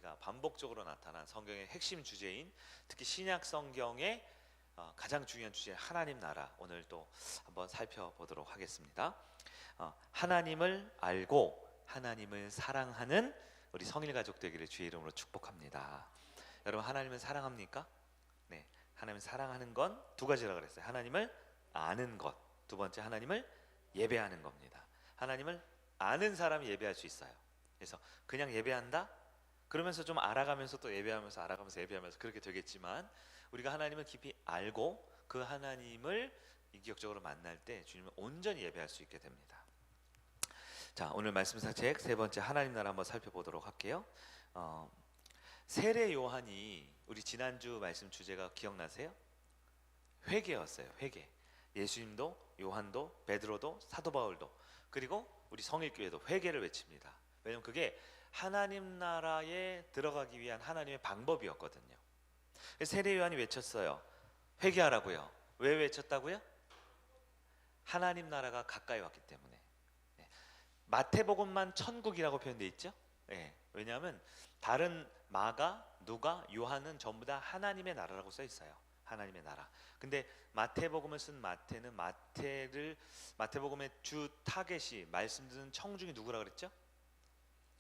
가지가 반복적으로 나타난 성경의 핵심 주제인, 특히 신약 성경의 가장 중요한 주제 하나님 나라, 오늘 또 한번 살펴보도록 하겠습니다. 하나님을 알고 하나님을 사랑하는 우리 성일 가족 되기를 주의 이름으로 축복합니다. 여러분, 하나님을 사랑합니까? 네, 하나님을 사랑하는 건 두 가지라고 그랬어요. 하나님을 아는 것, 두 번째 하나님을 예배하는 겁니다. 하나님을 아는 사람이 예배할 수 있어요. 그래서 그냥 예배한다? 그러면서 좀 알아가면서 또 예배하면서 알아가면서 예배하면서 그렇게 되겠지만, 우리가 하나님을 깊이 알고 그 하나님을 인격적으로 만날 때 주님을 온전히 예배할 수 있게 됩니다. 자, 오늘 말씀사책 세 번째 하나님 나라 한번 살펴보도록 할게요. 세례 요한이, 우리 지난주 말씀 주제가 기억나세요? 회개였어요. 회개. 예수님도, 요한도, 베드로도, 사도 바울도, 그리고 우리 성일교회도 회개를 외칩니다. 왜냐하면 그게 하나님 나라에 들어가기 위한 하나님의 방법이었거든요. 세례 요한이 외쳤어요. 회개하라고요. 왜 외쳤다고요? 하나님 나라가 가까이 왔기 때문에. 마태복음만 천국이라고 표현되어 있죠. 왜냐하면 다른 마가, 누가, 요한은 전부 다 하나님의 나라라고 써 있어요. 하나님의 나라. 근데 마태복음을 쓴 마태는 마태복음의 주 타겟이 말씀 듣는 청중이 누구라 그랬죠?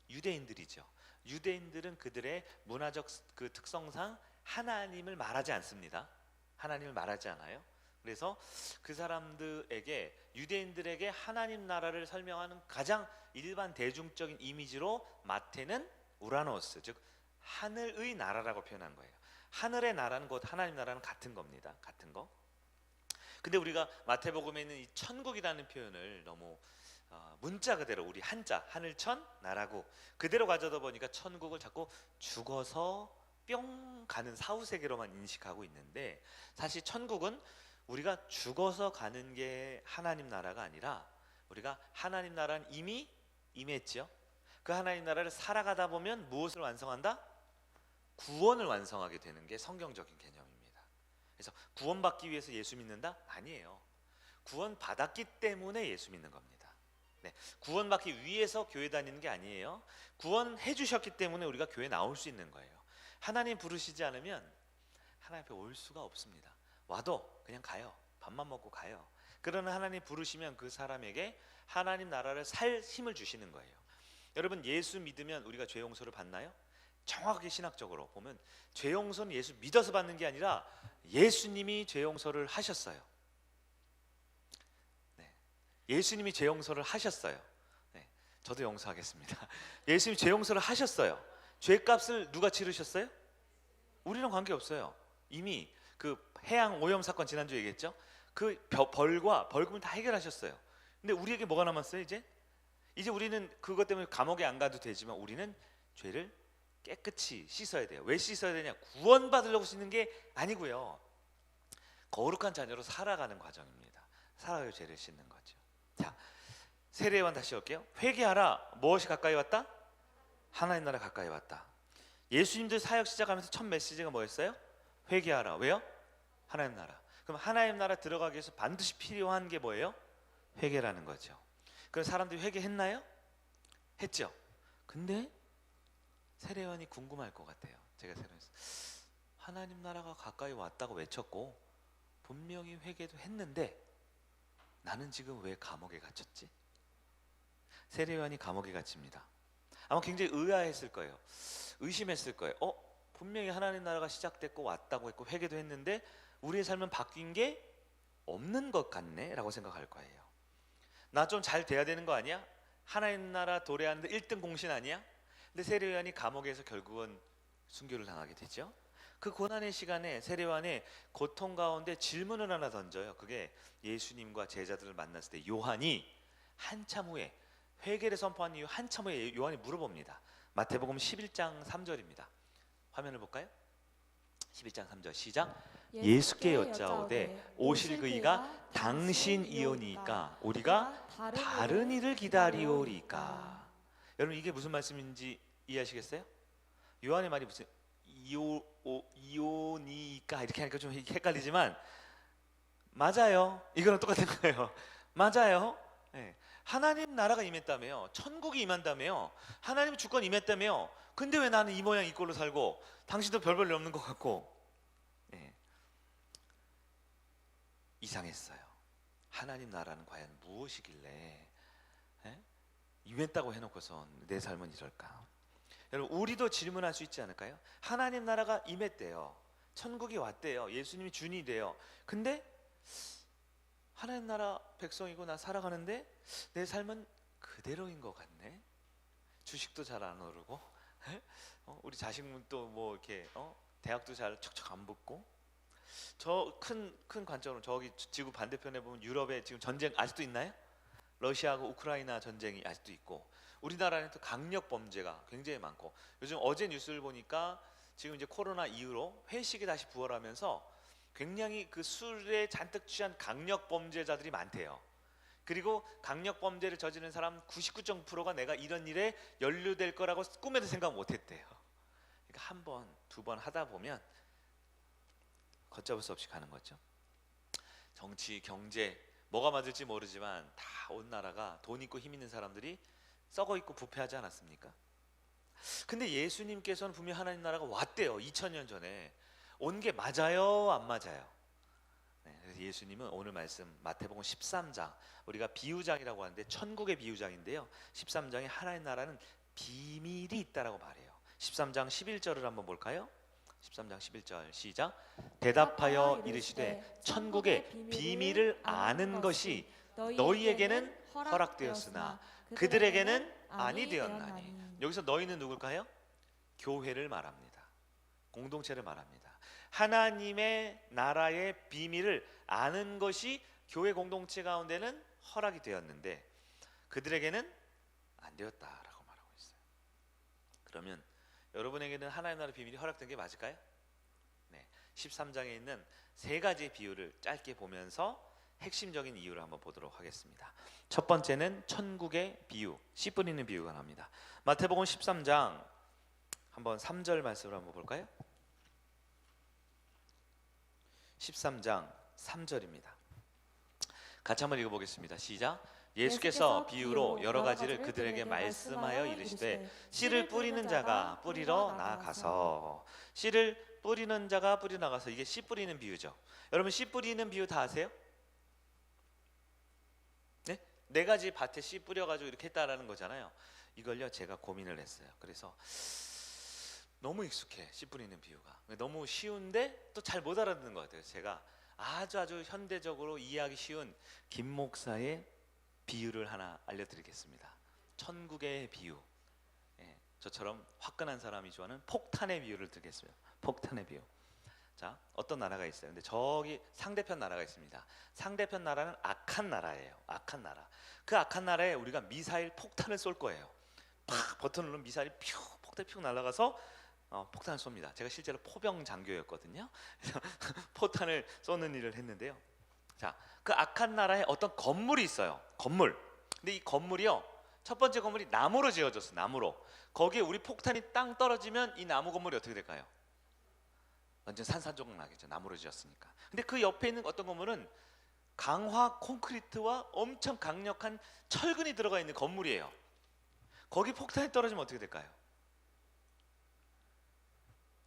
유대인들이죠. 유대인들은 그들의 문화적 그 특성상 하나님을 말하지 않습니다. 하나님을 말하지 않아요. 그래서 그 사람들에게, 유대인들에게 하나님 나라를 설명하는 가장 일반 대중적인 이미지로 마태는 우라노스, 즉 하늘의 나라라고 표현한 거예요. 하늘의 나라는 곧 하나님 나라는 같은 겁니다. 같은 거. 근데 우리가 마태복음에 있는 이 천국이라는 표현을 너무 문자 그대로, 우리 한자 하늘천 나라국 그대로 가져다 보니까 천국을 자꾸 죽어서 뿅 가는 사후세계로만 인식하고 있는데, 사실 천국은 우리가 죽어서 가는 게 하나님 나라가 아니라, 우리가 하나님 나라는 이미 임했죠. 그 하나님 나라를 살아가다 보면 무엇을 완성한다? 구원을 완성하게 되는 게 성경적인 개념입니다. 그래서 구원받기 위해서 예수 믿는다? 아니에요. 구원받았기 때문에 예수 믿는 겁니다. 구원받기 위해서 교회 다니는 게 아니에요. 구원해 주셨기 때문에 우리가 교회 나올 수 있는 거예요. 하나님 부르시지 않으면 하나님 앞에 올 수가 없습니다. 와도 그냥 가요. 밥만 먹고 가요. 그러나 하나님 부르시면 그 사람에게 하나님 나라를 살 힘을 주시는 거예요. 여러분, 예수 믿으면 우리가 죄 용서를 받나요? 정확하게 신학적으로 보면 죄 용서는 예수 믿어서 받는 게 아니라 예수님이 죄 용서를 하셨어요. 예수님이 죄 용서를 하셨어요. 저도 용서하겠습니다. 예수님이 죄 용서를 하셨어요. 죄값을 누가 치르셨어요? 우리는 관계없어요. 이미 그 해양 오염 사건 지난주에 얘기했죠. 그 벌과 벌금을 다 해결하셨어요. 근데 우리에게 뭐가 남았어요? 이제 우리는 그것 때문에 감옥에 안 가도 되지만 우리는 죄를 깨끗이 씻어야 돼요. 왜 씻어야 되냐? 구원받으려고 씻는 게 아니고요, 거룩한 자녀로 살아가는 과정입니다. 살아가요 죄를 씻는 거죠. 자, 세례 요한 다시 올게요. 회개하라. 무엇이 가까이 왔다? 하나님 나라 가까이 왔다. 예수님들 사역 시작하면서 첫 메시지가 뭐였어요? 회개하라. 왜요? 하나님 나라. 그럼 하나님 나라 들어가기 위해서 반드시 필요한 게 뭐예요? 회개라는 거죠. 그럼 사람들이 회개했나요? 했죠. 근데 세례 요한이 궁금할 것 같아요. 제가 세례에서 하나님 나라가 가까이 왔다고 외쳤고 분명히 회개도 했는데 나는 지금 왜 감옥에 갇혔지? 세례 요한이 감옥에 갇힙니다. 아마 굉장히 의아했을 거예요. 의심했을 거예요. 분명히 하나님 나라가 시작됐고 왔다고 했고 회개도 했는데 우리의 삶은 바뀐 게 없는 것 같네 라고 생각할 거예요. 나 좀 잘 돼야 되는 거 아니야? 하나님 나라 도래하는데 1등 공신 아니야? 근데 세례 요한이 감옥에서 결국은 순교를 당하게 되죠. 그 고난의 시간에 세례 요한의 고통 가운데 질문을 하나 던져요. 그게 예수님과 제자들을 만났을 때 요한이 한참 후에, 회개를 선포한 이후 한참 후에 요한이 물어봅니다. 마태복음 11장 3절입니다. 화면을 볼까요? 11장 3절 시작. 예수께 여짜오되 오실 그이가 당신이오니까 우리가 다른 이를 기다리오리까. 여러분, 이게 무슨 말씀인지 이해하시겠어요? 요한의 말이 무슨 이오니까 이렇게 하니까 좀 헷갈리지만 맞아요. 이거는 똑같은 거예요. 맞아요. 하나님 나라가 임했다며요. 천국이 임한다며요. 하나님 주권 임했다며요. 근데 왜 나는 이 모양 이 꼴로 살고 당신도 별 볼일 없는 것 같고. 예. 이상했어요. 하나님 나라는 과연 무엇이길래 임했다고 해놓고선 내 삶은 이럴까? 여러분, 우리도 질문할 수 있지 않을까요? 하나님 나라가 임했대요. 천국이 왔대요. 예수님이 주인이 돼요. 근데 하나님 나라 백성이고 나 살아가는데 내 삶은 그대로인 것 같네. 주식도 잘 안 오르고, 우리 자식도 뭐 이렇게 대학도 잘 척척 안 붙고. 저 큰 관점으로 저기 지구 반대편에 보면 유럽에 지금 전쟁 아직도 있나요? 러시아하고 우크라이나 전쟁이 아직도 있고, 우리나라는 또 강력 범죄가 굉장히 많고, 요즘 어제 뉴스를 보니까 지금 이제 코로나 이후로 회식이 다시 부활하면서 굉장히 그 술에 잔뜩 취한 강력 범죄자들이 많대요. 그리고 강력 범죄를 저지른 사람 99.9%가 내가 이런 일에 연루될 거라고 꿈에도 생각 못했대요. 그러니까 한 번, 두 번 하다 보면 걷잡을 수 없이 가는 거죠. 정치, 경제 뭐가 맞을지 모르지만 다 온 나라가 돈 있고 힘 있는 사람들이 썩어 있고 부패하지 않았습니까? 근데 예수님께서는 분명히 하나님 나라가 왔대요. 2000년 전에. 온 게 맞아요? 안 맞아요? 네, 그래서 예수님은 오늘 말씀 마태복음 13장, 우리가 비유장이라고 하는데 천국의 비유장인데요, 13장에 하나님 나라는 비밀이 있다라고 말해요. 13장 11절을 한번 볼까요? 13장 11절 시작. 대답하여 이르시되 천국의 비밀을 아는 것이 너희에게는 허락되었으나 그들에게는 아니 되었나니. 여기서 너희는 누굴까요? 교회를 말합니다. 공동체를 말합니다. 하나님의 나라의 비밀을 아는 것이 교회 공동체 가운데는 허락이 되었는데 그들에게는 안 되었다라고 말하고 있어요. 그러면 여러분에게는 하나님 나라의 비밀이 허락된 게 맞을까요? 네, 13장에 있는 세 가지 비유를 짧게 보면서 핵심적인 이유를 한번 보도록 하겠습니다. 첫 번째는 천국의 비유, 씨 뿌리는 비유가 나옵니다. 마태복음 13장 한번 3절 말씀을 한번 볼까요? 13장 3절입니다. 같이 한번 읽어보겠습니다. 시작. 예수께서 비유로 여러 가지를 그들에게 말씀하여 이르시되 씨를 뿌리는 자가 뿌리러 나가서, 씨를 뿌리는 자가 뿌리러 나가서, 이게 씨 뿌리는 비유죠. 여러분, 씨 뿌리는 비유 다 아세요? 네? 네 가지 밭에 씨 뿌려가지고 이렇게 했다라는 거잖아요. 이걸요 제가 고민을 했어요. 그래서 너무 익숙해, 씨 뿌리는 비유가. 너무 쉬운데 또 잘 못 알아듣는 것 같아요. 제가 아주 현대적으로 이해하기 쉬운 김 목사의 비유를 하나 알려드리겠습니다. 천국의 비유. 예, 저처럼 화끈한 사람이 좋아하는 폭탄의 비유를 드리겠습니다. 폭탄의 비유. 자, 어떤 나라가 있어요. 근데 저기 상대편 나라가 있습니다. 상대편 나라는 악한 나라예요. 악한 나라. 그 악한 나라에 우리가 미사일 폭탄을 쏠 거예요. 팍 버튼 누르면 미사일이 폭탄이 퓨 날아가서 폭탄을 쏩니다. 제가 실제로 포병 장교였거든요. 그래서 포탄을 쏘는 일을 했는데요. 자, 그 악한 나라에 어떤 건물이 있어요. 건물. 근데 이 건물이요, 첫 번째 건물이 나무로 지어졌어요. 나무로. 거기에 우리 폭탄이 땅 떨어지면 이 나무 건물이 어떻게 될까요? 완전 산산조각 나겠죠. 나무로 지었으니까. 근데 그 옆에 있는 어떤 건물은 강화 콘크리트와 엄청 강력한 철근이 들어가 있는 건물이에요. 거기 폭탄이 떨어지면 어떻게 될까요?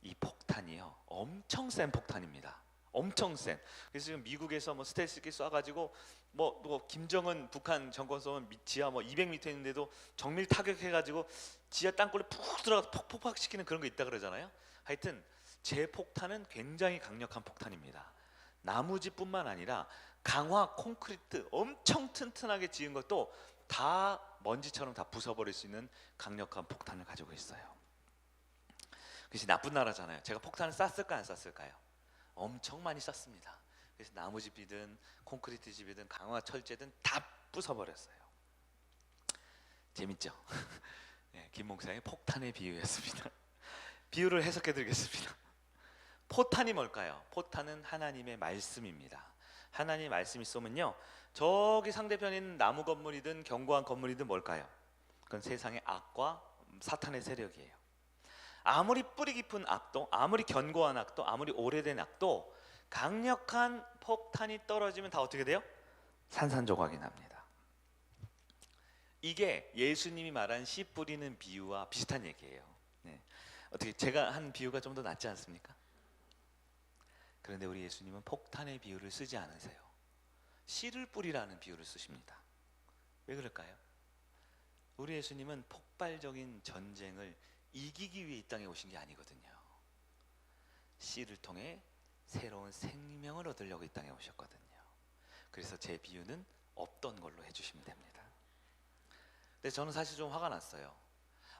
이 폭탄이요, 엄청 센 폭탄입니다. 엄청 센. 그래서 지금 미국에서 뭐 스텔스기 쏴가지고 뭐 김정은 북한 정권 쏘면 지하 뭐 200m 있는데도 정밀 타격해가지고 지하 땅굴에 푹 들어가서 폭파시키는 그런 거 있다 그러잖아요. 하여튼 제 폭탄은 굉장히 강력한 폭탄입니다. 나무집뿐만 아니라 강화 콘크리트 엄청 튼튼하게 지은 것도 다 먼지처럼 다 부숴버릴 수 있는 강력한 폭탄을 가지고 있어요. 그것이 나쁜 나라잖아요. 제가 폭탄을 쐈을까 안 쐈을까요? 엄청 많이 쐈습니다. 그래서 나무집이든 콘크리트 집이든 강화 철제든 다 부숴버렸어요. 재밌죠? 네, 김 목사의 폭탄의 비유였습니다. 비유를 해석해 드리겠습니다. 포탄이 뭘까요? 포탄은 하나님의 말씀입니다. 하나님의 말씀이 쏘면요, 저기 상대편에 있는 나무 건물이든 견고한 건물이든 뭘까요? 그건 세상의 악과 사탄의 세력이에요. 아무리 뿌리 깊은 악도, 아무리 견고한 악도, 아무리 오래된 악도 강력한 폭탄이 떨어지면 다 어떻게 돼요? 산산조각이 납니다. 이게 예수님이 말한 씨 뿌리는 비유와 비슷한 얘기예요. 네. 어떻게 제가 한 비유가 좀 더 낫지 않습니까? 그런데 우리 예수님은 폭탄의 비유를 쓰지 않으세요. 씨를 뿌리라는 비유를 쓰십니다. 왜 그럴까요? 우리 예수님은 폭발적인 전쟁을 이기기 위해 이 땅에 오신 게 아니거든요. 씨를 통해 새로운 생명을 얻으려고 이 땅에 오셨거든요. 그래서 제 비유는 없던 걸로 해주시면 됩니다. 근데 저는 사실 좀 화가 났어요.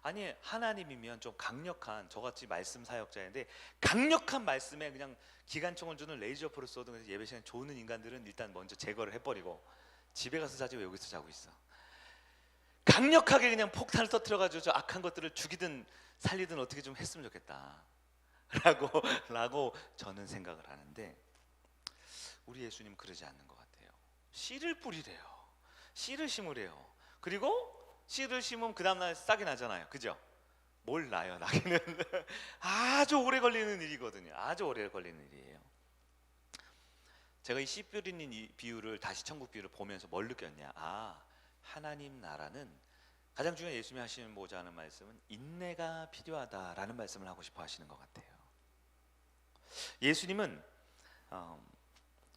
아니, 하나님이면 좀 강력한, 저같이 말씀 사역자인데 강력한 말씀에 그냥 기관총을 주는 레이저포를 쏘든 예배 시간에 조는 인간들은 일단 먼저 제거를 해버리고 집에 가서 자지 왜 여기서 자고 있어. 강력하게 그냥 폭탄을 터뜨려가지고 저 악한 것들을 죽이든 살리든 어떻게 좀 했으면 좋겠다 라고 저는 생각을 하는데, 우리 예수님 그러지 않는 것 같아요. 씨를 뿌리래요. 씨를 심으래요. 그리고 씨를 심으면 그 다음날 싹이 나잖아요. 그죠? 뭘 나요? 나기는 아주 오래 걸리는 일이거든요. 아주 오래 걸리는 일이에요. 제가 이 씨 뿌리는 이 비유를, 다시 천국 비유를 보면서 뭘 느꼈냐. 하나님 나라는 가장 중요한, 예수님이 하시고자 하는 말씀은 인내가 필요하다라는 말씀을 하고 싶어 하시는 것 같아요. 예수님은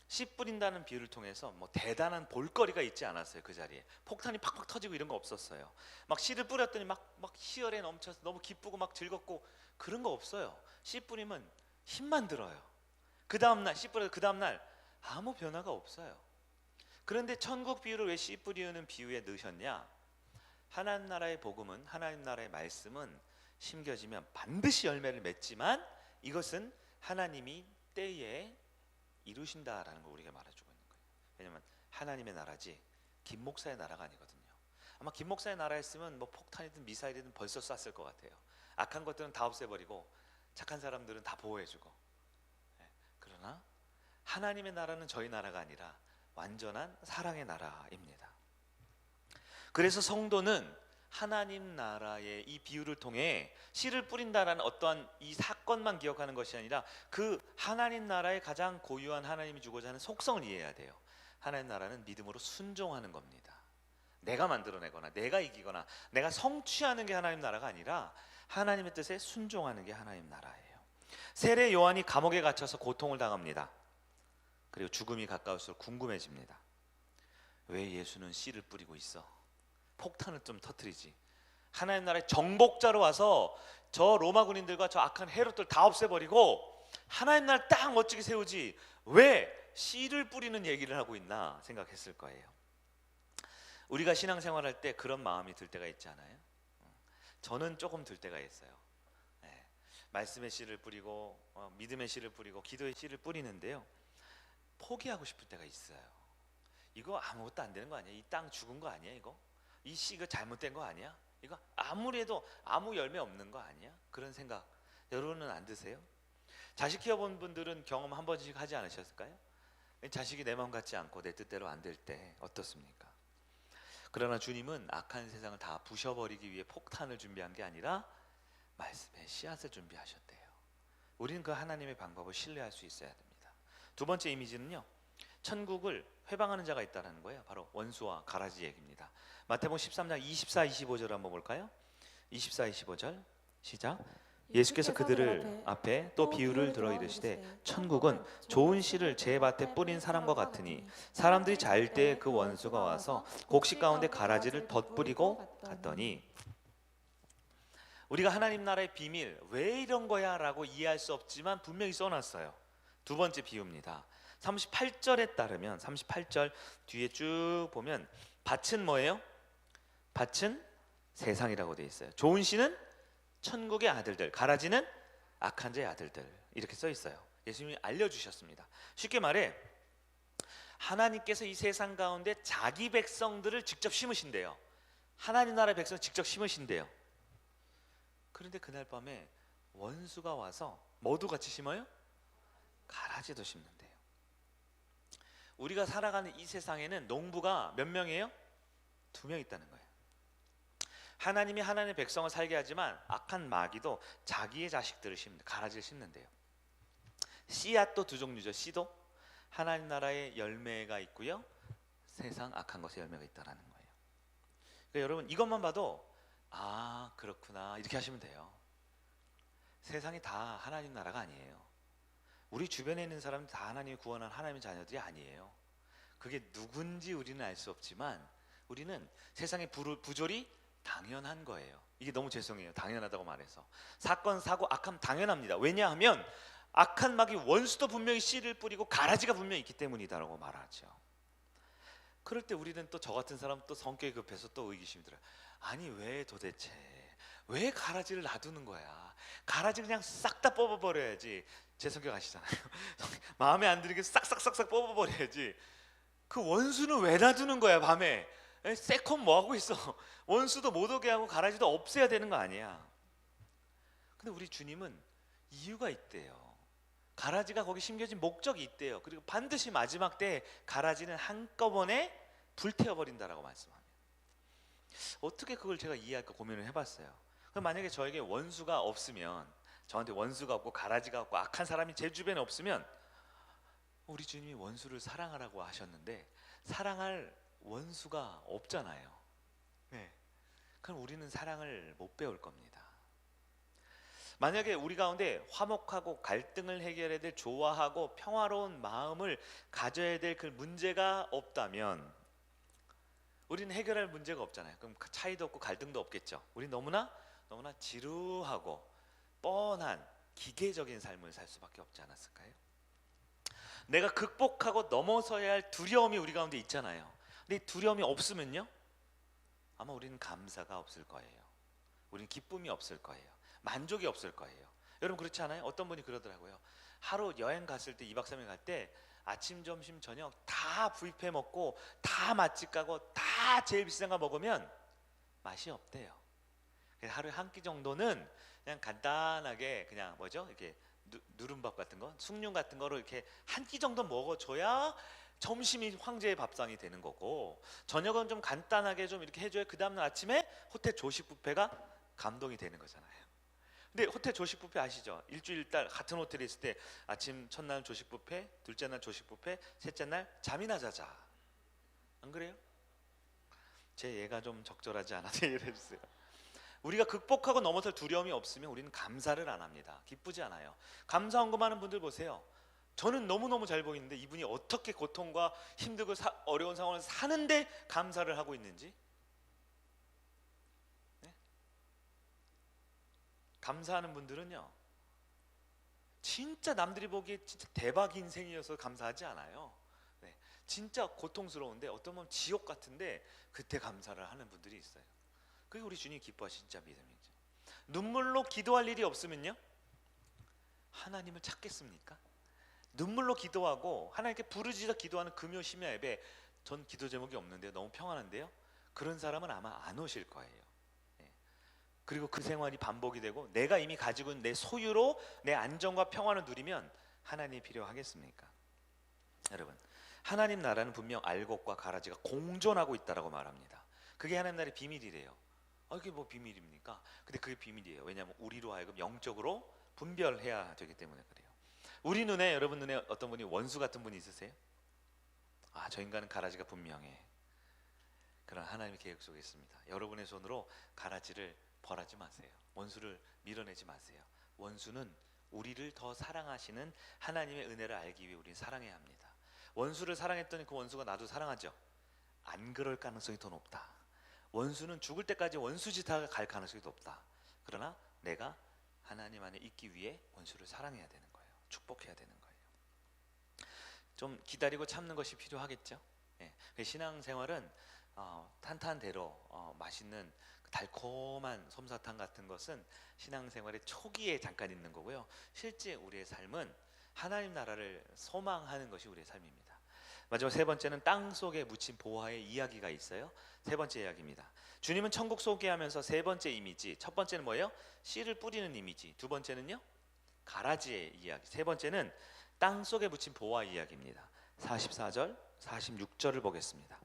씨 뿌린다는 비유를 통해서 뭐 대단한 볼거리가 있지 않았어요. 그 자리에 폭탄이 팍팍 터지고 이런 거 없었어요. 막 씨를 뿌렸더니 막 희열에 넘쳐서 너무 기쁘고 막 즐겁고 그런 거 없어요. 씨 뿌리면 힘만 들어요. 그 다음날 씨 뿌려도 그 다음날 아무 변화가 없어요. 그런데 천국 비유를 왜 씨 뿌리는 비유에 넣으셨냐? 하나님 나라의 복음은, 하나님 나라의 말씀은 심겨지면 반드시 열매를 맺지만 이것은 하나님이 때에 이루신다라는 걸 우리가 말해주고 있는 거예요. 왜냐하면 하나님의 나라지 김 목사의 나라가 아니거든요. 아마 김 목사의 나라였으면 뭐 폭탄이든 미사일이든 벌써 쐈을 것 같아요. 악한 것들은 다 없애버리고 착한 사람들은 다 보호해주고. 그러나 하나님의 나라는 저희 나라가 아니라 완전한 사랑의 나라입니다. 그래서 성도는 하나님 나라의 이 비유를 통해 씨를 뿌린다라는 어떠한 이 사건만 기억하는 것이 아니라 그 하나님 나라의 가장 고유한, 하나님이 주고자 하는 속성을 이해해야 돼요. 하나님 나라는 믿음으로 순종하는 겁니다. 내가 만들어내거나 내가 이기거나 내가 성취하는 게 하나님 나라가 아니라 하나님의 뜻에 순종하는 게 하나님 나라예요. 세례 요한이 감옥에 갇혀서 고통을 당합니다. 그리고 죽음이 가까울수록 궁금해집니다. 왜 예수는 씨를 뿌리고 있어? 폭탄을 좀 터뜨리지. 하나님 나라의 정복자로 와서 저 로마 군인들과 저 악한 헤롯들 다 없애버리고 하나님 나라를 딱 멋지게 세우지 왜 씨를 뿌리는 얘기를 하고 있나 생각했을 거예요. 우리가 신앙생활할 때 그런 마음이 들 때가 있지 않아요? 저는 조금 들 때가 있어요. 말씀의 씨를 뿌리고 믿음의 씨를 뿌리고 기도의 씨를 뿌리는데요, 포기하고 싶을 때가 있어요. 이거 아무것도 안 되는 거 아니야? 이 땅 죽은 거 아니야? 이 씨가 잘못된 거 아니야? 이거 아무리 해도 아무 열매 없는 거 아니야? 그런 생각 여러분은 안 드세요? 자식 키워본 분들은 경험 한 번씩 하지 않으셨을까요? 자식이 내 마음 같지 않고 내 뜻대로 안 될 때 어떻습니까? 그러나 주님은 악한 세상을 다 부셔버리기 위해 폭탄을 준비한 게 아니라 말씀의 씨앗을 준비하셨대요. 우리는 그 하나님의 방법을 신뢰할 수 있어야 됩니다. 두 번째 이미지는요, 천국을 회방하는 자가 있다는 거예요. 바로 원수와 가라지 얘기입니다. 마태복음 13장 24, 25절 한번 볼까요? 24, 25절 시작. 예수께서 그들을 앞에 또 비유를 들어 이르시되 천국은 좋은 씨를 제 밭에 뿌린 사람과 같으니 사람들이 잘 때 그 원수가 와서 곡식 가운데 가라지를 덧뿌리고 갔더니. 우리가 하나님 나라의 비밀, 왜 이런 거야 라고 이해할 수 없지만 분명히 써놨어요. 두 번째 비유입니다. 38절에 따르면, 38절 뒤에 쭉 보면 밭은 뭐예요? 밭은 세상이라고 되어 있어요. 좋은 씨는 천국의 아들들, 가라지는 악한 자의 아들들, 이렇게 써 있어요. 예수님이 알려주셨습니다. 쉽게 말해 하나님께서 이 세상 가운데 자기 백성들을 직접 심으신대요. 하나님 나라의 백성을 직접 심으신대요. 그런데 그날 밤에 원수가 와서 뭐도 같이 심어요? 가라지도 심는데요. 우리가 살아가는 이 세상에는 농부가 몇 명이에요? 2명 있다는 거예요. 하나님이 하나님의 백성을 살게 하지만 악한 마귀도 자기의 자식들을 가라지를 심는데요. 씨앗도 두 종류죠. 씨도 하나님 나라의 열매가 있고요, 세상 악한 것의 열매가 있다라는 거예요. 그래, 여러분 이것만 봐도 아 그렇구나 이렇게 하시면 돼요. 세상이 다 하나님 나라가 아니에요. 우리 주변에 있는 사람은 다 하나님이 구원한 하나님의 자녀들이 아니에요. 그게 누군지 우리는 알 수 없지만 우리는 세상의 부조리 당연한 거예요. 이게 너무 죄송해요. 당연하다고 말해서. 사건, 사고, 악함 당연합니다. 왜냐하면 악한 마귀 원수도 분명히 씨를 뿌리고 가라지가 분명히 있기 때문이다라고 말하죠. 그럴 때 우리는 또 저 같은 사람 또 성격이 급해서 또 의기심이 들어요. 아니 왜 도대체 왜 가라지를 놔두는 거야? 가라지 그냥 싹 다 뽑아버려야지. 제 성격 아시잖아요. 마음에 안 들게 싹싹싹싹 뽑아버려야지. 그 원수는 왜 놔두는 거야 밤에? 세컨 뭐 하고 있어? 원수도 못 오게 하고 가라지도 없애야 되는 거 아니야? 근데 우리 주님은 이유가 있대요. 가라지가 거기 심겨진 목적이 있대요. 그리고 반드시 마지막 때 가라지는 한꺼번에 불태워버린다라고 말씀합니다. 어떻게 그걸 제가 이해할까 고민을 해봤어요. 그럼 만약에 저에게 원수가 없으면, 저한테 원수가 없고 가라지가 없고 악한 사람이 제 주변에 없으면, 우리 주님이 원수를 사랑하라고 하셨는데 사랑할 원수가 없잖아요. 네. 그럼 우리는 사랑을 못 배울 겁니다. 만약에 우리 가운데 화목하고 갈등을 해결해야 될 조화하고 평화로운 마음을 가져야 될 그 문제가 없다면 우리는 해결할 문제가 없잖아요. 그럼 차이도 없고 갈등도 없겠죠. 우린 너무나 지루하고 뻔한 기계적인 삶을 살 수밖에 없지 않았을까요? 내가 극복하고 넘어서야 할 두려움이 우리 가운데 있잖아요. 근데 이 두려움이 없으면요, 아마 우리는 감사가 없을 거예요. 우리는 기쁨이 없을 거예요. 만족이 없을 거예요. 여러분 그렇지 않아요? 어떤 분이 그러더라고요. 하루 여행 갔을 때 2박 3일 갈 때 아침, 점심, 저녁 다 뷔페 먹고 다 맛집 가고 다 제일 비싼 거 먹으면 맛이 없대요. 그래서 하루에 한 끼 정도는 그냥 간단하게 그냥 뭐죠? 이렇게 누른밥 같은 거, 숭늉 같은 거로 이렇게 한 끼 정도 먹어줘야 점심이 황제의 밥상이 되는 거고, 저녁은 좀 간단하게 좀 이렇게 해줘야 그 다음날 아침에 호텔 조식 뷔페가 감동이 되는 거잖아요. 근데 호텔 조식 뷔페 아시죠? 일주일 달 같은 호텔에 있을 때 아침 첫날 조식 뷔페, 둘째 날 조식 뷔페, 셋째 날 잠이나 자자. 안 그래요? 제 예가 좀 적절하지 않아서 이해를 해주세요. 우리가 극복하고 넘어설 두려움이 없으면 우리는 감사를 안 합니다. 기쁘지 않아요. 감사 언급하는 분들 보세요. 저는 너무너무 잘 보이는데 이분이 어떻게 고통과 힘들고 어려운 상황을 사는데 감사를 하고 있는지. 네? 감사하는 분들은요, 진짜 남들이 보기에 진짜 대박 인생이어서 감사하지 않아요. 네. 진짜 고통스러운데 어떤 분 지옥 같은데 그때 감사를 하는 분들이 있어요. 그게 우리 주님 기뻐하신 진짜 믿음이죠. 눈물로 기도할 일이 없으면요, 하나님을 찾겠습니까? 눈물로 기도하고 하나님께 부르짖어 기도하는 금요 심야 예배, 전 기도 제목이 없는데요, 너무 평안한데요, 그런 사람은 아마 안 오실 거예요. 그리고 그 생활이 반복이 되고 내가 이미 가지고 있는 내 소유로 내 안정과 평안을 누리면 하나님이 필요하겠습니까? 여러분, 하나님 나라는 분명 알곡과 가라지가 공존하고 있다라고 말합니다. 그게 하나님 나라의 비밀이래요. 이게 뭐 비밀입니까? 근데 그게 비밀이에요. 왜냐하면 우리로 하여금 영적으로 분별해야 되기 때문에 그래요. 우리 눈에, 여러분 눈에 어떤 분이 원수 같은 분이 있으세요? 저 인간은 가라지가 분명해. 그런 하나님의 계획 속에 있습니다. 여러분의 손으로 가라지를 벌하지 마세요. 원수를 밀어내지 마세요. 원수는 우리를 더 사랑하시는 하나님의 은혜를 알기 위해 우리는 사랑해야 합니다. 원수를 사랑했더니 그 원수가 나도 사랑하죠? 안 그럴 가능성이 더 높다. 원수는 죽을 때까지 원수짓하가 갈 가능성이 높다. 그러나 내가 하나님 안에 있기 위해 원수를 사랑해야 되는 거예요. 축복해야 되는 거예요. 좀 기다리고 참는 것이 필요하겠죠. 신앙생활은 탄탄대로 맛있는 달콤한 솜사탕 같은 것은 신앙생활의 초기에 잠깐 있는 거고요, 실제 우리의 삶은 하나님 나라를 소망하는 것이 우리의 삶입니다. 마지막 세 번째는 땅 속에 묻힌 보화의 이야기가 있어요. 세 번째 이야기입니다. 주님은 천국 소개하면서 세 번째 이미지, 첫 번째는 뭐예요? 씨를 뿌리는 이미지, 두 번째는요 가라지의 이야기, 세 번째는 땅 속에 묻힌 보화 이야기입니다. 44절, 46절을 보겠습니다.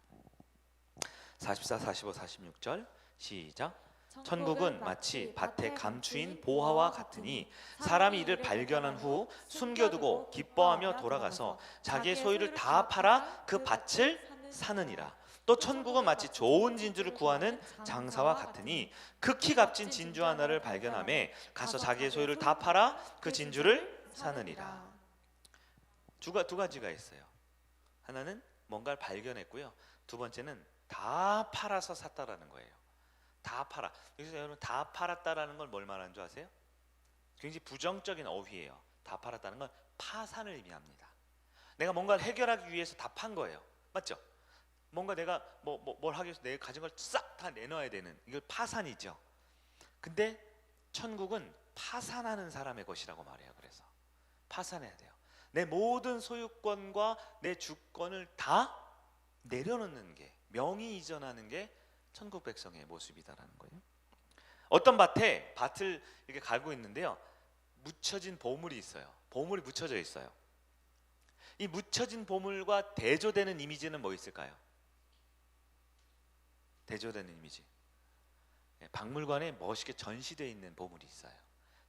44, 45, 46절 시작. 천국은 마치 밭에 감추인 보화와 같으니 사람이 이를 발견한 후 숨겨두고 기뻐하며 돌아가서 자기의 소유를 다 팔아 그 밭을 사느니라. 또 천국은 마치 좋은 진주를 구하는 장사와 같으니 극히 값진 진주 하나를 발견하매 가서 자기의 소유를 다 팔아 그 진주를 사느니라. 두 가지가 있어요. 하나는 뭔가를 발견했고요. 두 번째는 다 팔아서 샀다라는 거예요. 다 팔아. 여기서 여러분 다 팔았다라는 걸 뭘 말하는 줄 아세요? 굉장히 부정적인 어휘예요. 다 팔았다는 건 파산을 의미합니다. 내가 뭔가를 해결하기 위해서 다 판 거예요. 맞죠? 뭔가 내가 뭘 하기 위해서 내 가진 걸 싹 다 내놔야 되는, 이걸 파산이죠. 근데 천국은 파산하는 사람의 것이라고 말해요. 그래서 파산해야 돼요. 내 모든 소유권과 내 주권을 다 내려놓는 게, 명의 이전하는 게 천국 백성의 모습이다라는 거예요. 어떤 밭을 이렇게 갈고 있는데요, 묻혀진 보물이 있어요. 보물이 묻혀져 있어요. 이 묻혀진 보물과 대조되는 이미지는 뭐 있을까요? 대조되는 이미지, 박물관에 멋있게 전시되어 있는 보물이 있어요.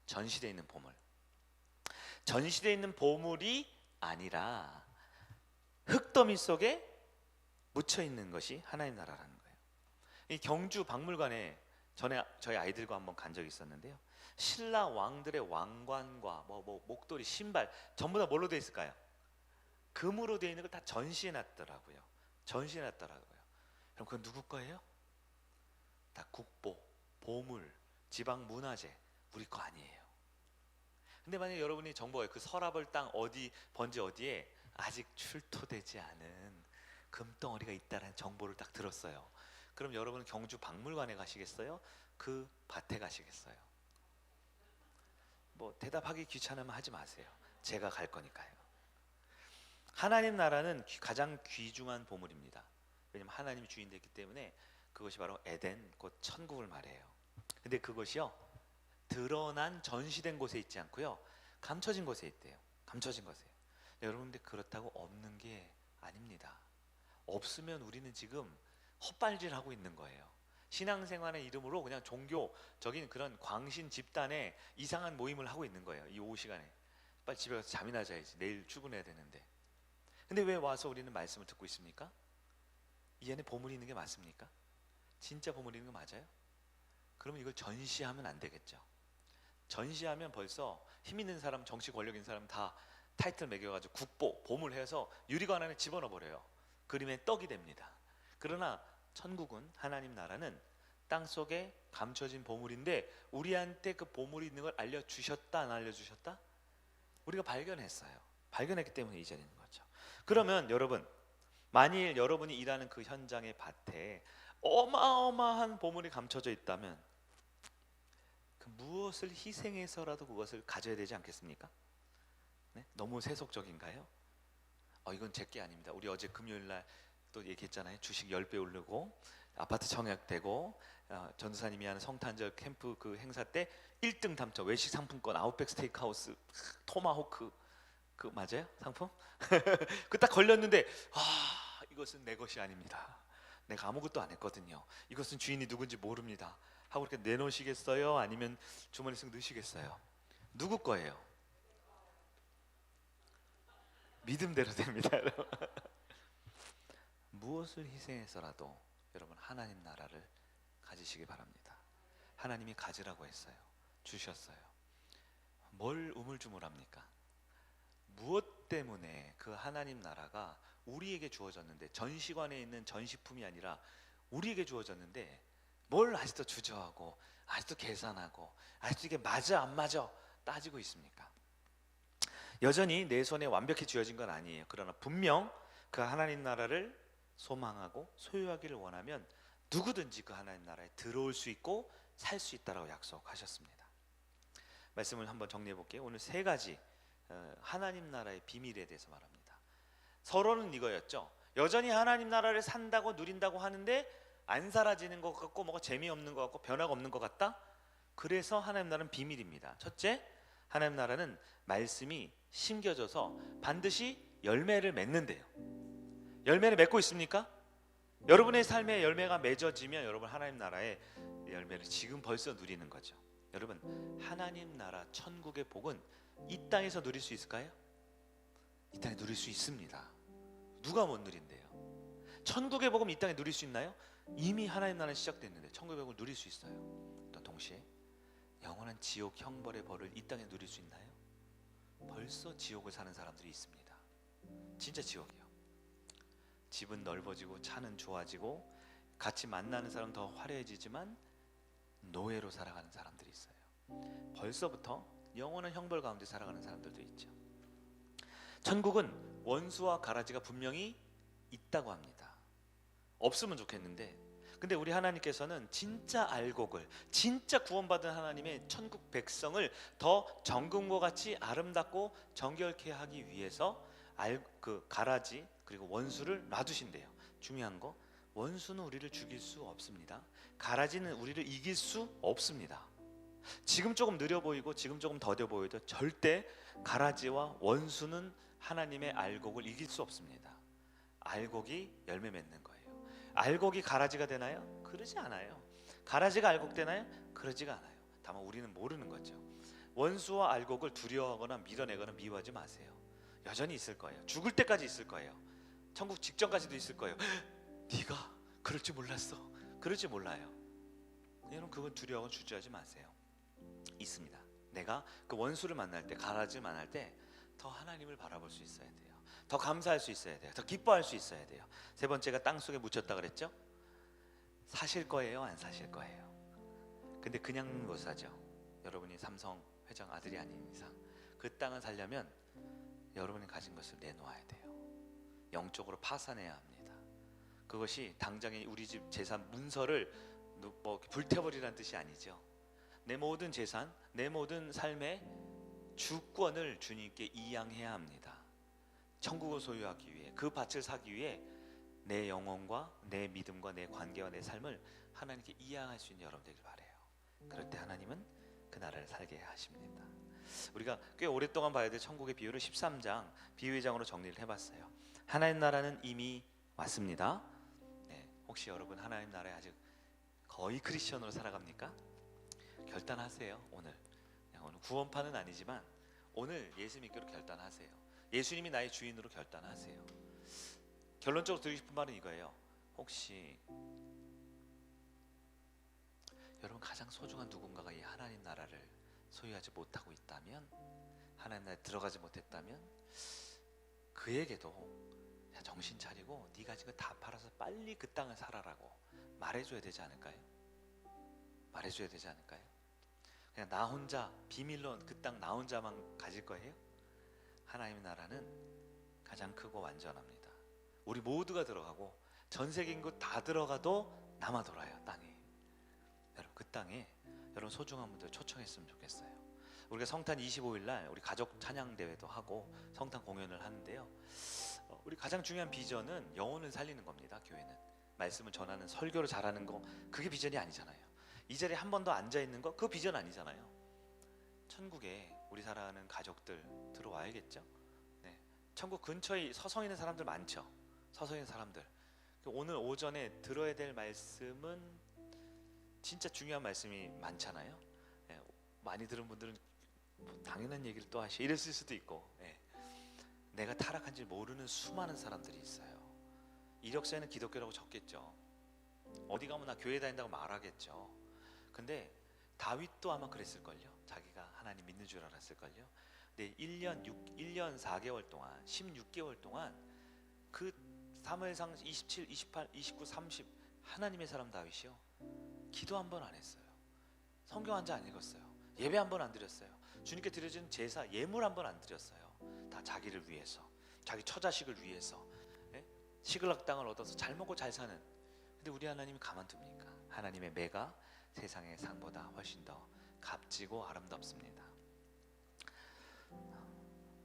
전시되어 있는 보물. 전시되어 있는 보물이 아니라 흙더미 속에 묻혀 있는 것이 하나님 나라라는 거예요. 이 경주 박물관에 전에 저희 아이들과 한번 간 적이 있었는데요, 신라 왕들의 왕관과 목도리, 신발 전부 다 뭘로 되어 있을까요? 금으로 되어 있는 걸 다 전시해 놨더라고요. 전시해 놨더라고요. 그럼 그건 누구 거예요? 다 국보, 보물, 지방 문화재, 우리 거 아니에요. 근데 만약에 여러분이 정보에 그 서라벌 땅 어디 번지 어디에 아직 출토되지 않은 금덩어리가 있다는 정보를 딱 들었어요. 그럼 여러분은 경주 박물관에 가시겠어요? 그 밭에 가시겠어요? 뭐 대답하기 귀찮으면 하지 마세요. 제가 갈 거니까요. 하나님 나라는 가장 귀중한 보물입니다. 왜냐하면 하나님이 주인 됐기 때문에 그것이 바로 에덴, 곧 천국을 말해요. 근데 그것이요, 드러난 전시된 곳에 있지 않고요, 감춰진 곳에 있대요. 감춰진 곳에. 여러분, 근데 그렇다고 없는 게 아닙니다. 없으면 우리는 지금 헛발질하고 있는 거예요. 신앙생활의 이름으로 그냥 종교적인 그런 광신 집단의 이상한 모임을 하고 있는 거예요. 이 오후 시간에 빨리 집에 가서 잠이나 자야지, 내일 출근해야 되는데. 근데 왜 와서 우리는 말씀을 듣고 있습니까? 이 안에 보물이 있는 게 맞습니까? 진짜 보물이 있는 거 맞아요? 그러면 이걸 전시하면 안 되겠죠. 전시하면 벌써 힘 있는 사람, 정치 권력 있는 사람 다 타이틀 매겨가지고 국보, 보물 해서 유리관 안에 집어넣어 버려요. 그림의 떡이 됩니다. 그러나 천국은, 하나님 나라는 땅속에 감춰진 보물인데 우리한테 그 보물이 있는 걸 알려주셨다, 안 알려주셨다? 우리가 발견했어요. 발견했기 때문에 이전인 거죠. 그러면 여러분, 만일 여러분이 일하는 그 현장의 밭에 어마어마한 보물이 감춰져 있다면 그 무엇을 희생해서라도 그것을 가져야 되지 않겠습니까? 네? 너무 세속적인가요? 이건 제게 아닙니다. 우리 어제 금요일날 또 얘기했잖아요. 주식 10배 오르고 아파트 청약되고 전도사님이 하는 성탄절 캠프 그 행사 때 1등 당첨, 외식 상품권, 아웃백 스테이크하우스, 토마호크, 그 맞아요? 상품? 그 딱 걸렸는데 이것은 내 것이 아닙니다. 내가 아무것도 안 했거든요. 이것은 주인이 누군지 모릅니다. 하고 이렇게 내놓으시겠어요? 아니면 주머니 쓱 넣으시겠어요? 누구 거예요? 믿음대로 됩니다. 무엇을 희생해서라도 여러분 하나님 나라를 가지시기 바랍니다. 하나님이 가지라고 했어요. 주셨어요. 뭘 우물쭈물합니까? 무엇 때문에 그 하나님 나라가 우리에게 주어졌는데, 전시관에 있는 전시품이 아니라 우리에게 주어졌는데 뭘 아직도 주저하고 아직도 계산하고 아직도 이게 맞아 안 맞아 따지고 있습니까? 여전히 내 손에 완벽히 주어진 건 아니에요. 그러나 분명 그 하나님 나라를 소망하고 소유하기를 원하면 누구든지 그 하나님 나라에 들어올 수 있고 살 수 있다라고 약속하셨습니다. 말씀을 한번 정리해 볼게요. 오늘 세 가지 하나님 나라의 비밀에 대해서 말합니다. 서로는 이거였죠. 여전히 하나님 나라를 산다고 누린다고 하는데 안 사라지는 것 같고 뭐가 재미없는 것 같고 변화가 없는 것 같다. 그래서 하나님 나라는 비밀입니다. 첫째, 하나님 나라는 말씀이 심겨져서 반드시 열매를 맺는데요. 열매를 맺고 있습니까? 여러분의 삶에 열매가 맺어지면 여러분 하나님 나라의 열매를 지금 벌써 누리는 거죠. 여러분, 하나님 나라 천국의 복은 이 땅에서 누릴 수 있을까요? 이 땅에 누릴 수 있습니다. 누가 못 누린대요? 천국의 복음 이 땅에 누릴 수 있나요? 이미 하나님 나라는 시작됐는데 천국의 복음을 누릴 수 있어요. 또 동시에 영원한 지옥 형벌의 벌을 이 땅에 누릴 수 있나요? 벌써 지옥을 사는 사람들이 있습니다. 진짜 지옥이에요. 집은 넓어지고 차는 좋아지고 같이 만나는 사람 더 화려해지지만 노예로 살아가는 사람들이 있어요. 벌써부터 영원한 형벌 가운데 살아가는 사람들도 있죠. 천국은 원수와 가라지가 분명히 있다고 합니다. 없으면 좋겠는데, 근데 우리 하나님께서는 진짜 알곡을, 진짜 구원받은 하나님의 천국 백성을 더 정금과 같이 아름답고 정결케 하기 위해서 그 가라지 그리고 원수를 놔두신대요. 중요한 거, 원수는 우리를 죽일 수 없습니다. 가라지는 우리를 이길 수 없습니다. 지금 조금 느려 보이고 지금 조금 더뎌 보여도 절대 가라지와 원수는 하나님의 알곡을 이길 수 없습니다. 알곡이 열매 맺는 거예요. 알곡이 가라지가 되나요? 그러지 않아요. 가라지가 알곡 되나요? 그러지가 않아요. 다만 우리는 모르는 거죠. 원수와 알곡을 두려워하거나 밀어내거나 미워하지 마세요. 여전히 있을 거예요. 죽을 때까지 있을 거예요. 천국 직전까지도 있을 거예요. 네가 그럴 줄 몰랐어. 그럴 줄 몰라요. 여러분, 그건 두려워하고 주저하지 마세요. 있습니다. 내가 그 원수를 만날 때, 가라지를 만날 때 더 하나님을 바라볼 수 있어야 돼요. 더 감사할 수 있어야 돼요. 더 기뻐할 수 있어야 돼요. 세 번째가 땅속에 묻혔다 그랬죠? 사실 거예요, 안 사실 거예요? 근데 그냥 못 사죠. 여러분이 삼성 회장 아들이 아닌 이상 그 땅을 살려면 여러분이 가진 것을 내놓아야 돼요. 영적으로 파산해야 합니다. 그것이 당장에 우리 집 재산 문서를 뭐 불태버리라는 뜻이 아니죠. 내 모든 재산, 내 모든 삶의 주권을 주님께 이양해야 합니다. 천국을 소유하기 위해, 그 밭을 사기 위해 내 영혼과 내 믿음과 내 관계와 내 삶을 하나님께 이양할 수 있는 여러분 되길 바라요. 그럴 때 하나님은 그 나라를 살게 하십니다. 우리가 꽤 오랫동안 봐야 될 천국의 비유를 13장 비유의 장으로 정리를 해봤어요. 하나님 나라는 이미 왔습니다. 네, 혹시 여러분 하나님 나라에 아직 거의 크리스천으로 살아갑니까? 결단하세요. 오늘 구원파는 아니지만 오늘 예수 믿기로 결단하세요. 예수님이 나의 주인으로 결단하세요. 결론적으로 드리고 싶은 말은 이거예요. 혹시 여러분 가장 소중한 누군가가 이 하나님 나라를 소유하지 못하고 있다면, 하나님 나라에 들어가지 못했다면 그에게도 정신 차리고 네가 지금 다 팔아서 빨리 그 땅을 살아라고 말해줘야 되지 않을까요? 말해줘야 되지 않을까요? 그냥 나 혼자 비밀로 그 땅 나 혼자만 가질 거예요? 하나님의 나라는 가장 크고 완전합니다. 우리 모두가 들어가고 전 세계 인구 다 들어가도 남아 돌아요. 땅에. 여러분, 그 땅에 여러분 소중한 분들 초청했으면 좋겠어요. 우리가 성탄 25일 날 우리 가족 찬양 대회도 하고 성탄 공연을 하는데요. 우리 가장 중요한 비전은 영혼을 살리는 겁니다. 교회는 말씀을 전하는, 설교를 잘하는 거, 그게 비전이 아니잖아요. 이 자리에 한 번 더 앉아 있는 거, 그거 비전 아니잖아요. 천국에 우리 사랑하는 가족들 들어와야겠죠. 네. 천국 근처에 서성 있는 사람들 많죠. 서성 있는 사람들. 오늘 오전에 들어야 될 말씀은 진짜 중요한 말씀이 많잖아요. 네. 많이 들은 분들은 뭐 당연한 얘기를 또 하시 이랬을 수도 있고, 네. 내가 타락한 줄 모르는 수많은 사람들이 있어요. 이력서에는 기독교라고 적겠죠. 어디 가면 나 교회 다닌다고 말하겠죠. 근데 다윗도 아마 그랬을걸요. 자기가 하나님 믿는 줄 알았을걸요. 근데 1년 4개월 동안 16개월 동안 그 사무엘상 27, 28, 29, 30 하나님의 사람 다윗이요, 기도 한 번 안 했어요. 성경 한 장 안 읽었어요. 예배 한 번 안 드렸어요. 주님께 드려진 제사 예물 한 번 안 드렸어요. 다 자기를 위해서, 자기 처자식을 위해서, 예? 시글락 땅을 얻어서 잘 먹고 잘 사는. 근데 우리 하나님이 가만둡니까? 하나님의 매가 세상의 상보다 훨씬 더 값지고 아름답습니다.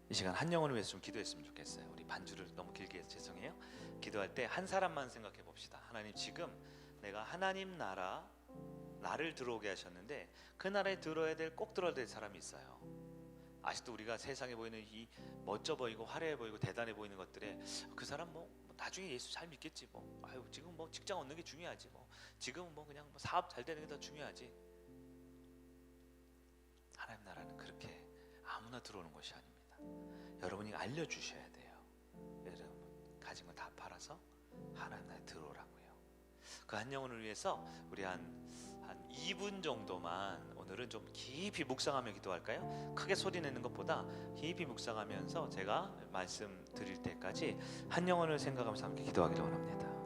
이 시간 한 영혼을 위해서 좀 기도했으면 좋겠어요. 우리 반주를 너무 길게 해서 죄송해요. 기도할 때 한 사람만 생각해 봅시다. 하나님, 지금 내가 하나님 나라, 나를 들어오게 하셨는데 그 나라에 꼭 들어야 될 사람이 있어요. 아직도 우리가 세상에 보이는 이 멋져 보이고 화려해 보이고 대단해 보이는 것들에 그 사람 뭐 나중에 예수 잘 믿겠지, 뭐 아유 지금 뭐 직장 얻는 게 중요하지, 뭐 지금 뭐 그냥 뭐 사업 잘 되는 게 더 중요하지. 하나님 나라는 그렇게 아무나 들어오는 것이 아닙니다. 여러분이 알려주셔야 돼요. 여러분 가진 거 다 팔아서 하나님 나라에 들어오라고요. 그 한 영혼을 위해서 우리 한 2분 정도만 오늘은 좀 깊이 묵상하며 기도할까요? 크게 소리 내는 것보다 깊이 묵상하면서 제가 말씀 드릴 때까지 한 영혼을 생각하면서 함께 기도하기를 원합니다.